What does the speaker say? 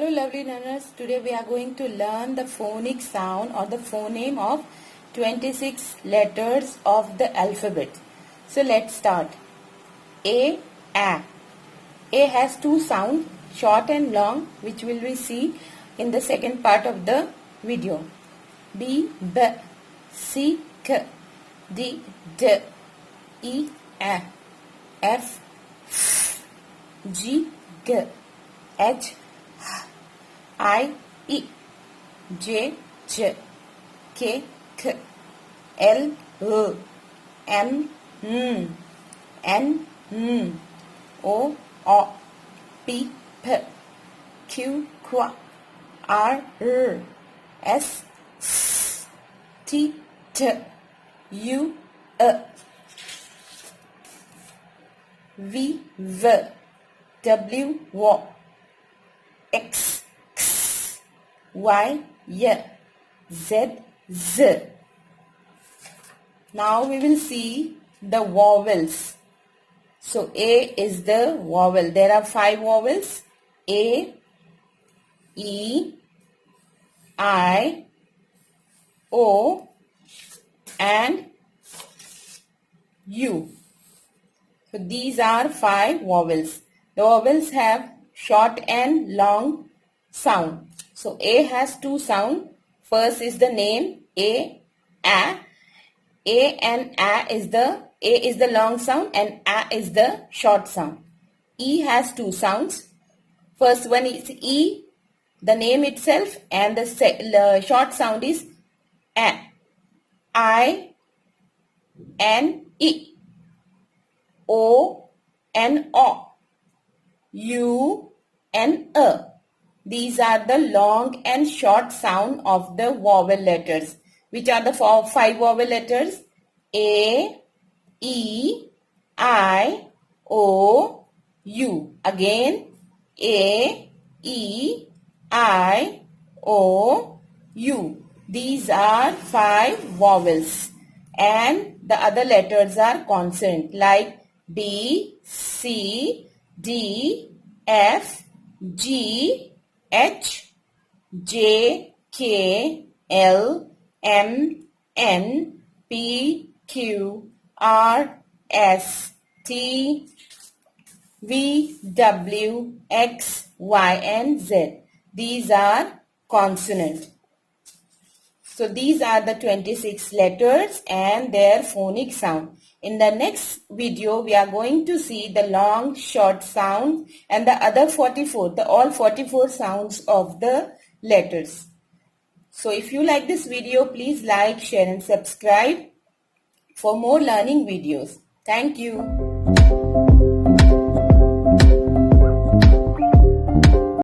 Hello lovely learners, today we are going to learn the phonic sound or the phoneme of 26 letters of the alphabet. So let's start. A. A has two sounds, short and long, which will we see in the second part of the video. B. C. D. E. F. G. H. I, E, J, K, L, M, N, O, P, Q, R, S, T, U, V, W, X, Y, Z. Now we will see the vowels. So A is the vowel. There are 5 vowels. A, E, I, O and U. So these are 5 vowels. The vowels have short and long sound. So A has 2 sound. First is the name A and A is the long sound and A is the short sound. E has 2 sounds. First one is E, the name itself, and the short sound is A. I and E. O and O. U and A. These are the long and short sound of the vowel letters. Which are the 5 vowel letters? A, E, I, O, U. Again, A, E, I, O, U. These are 5 vowels. And the other letters are consonant like B, C, D, F, G, H, J, K, L, M, N, P, Q, R, S, T, V, W, X, Y and Z. These are consonant. So these are the 26 letters and their phonic sound. In the next video, we are going to see the long, short sound and the other 44, all 44 sounds of the letters. So if you like this video, please like, share and subscribe for more learning videos. Thank you.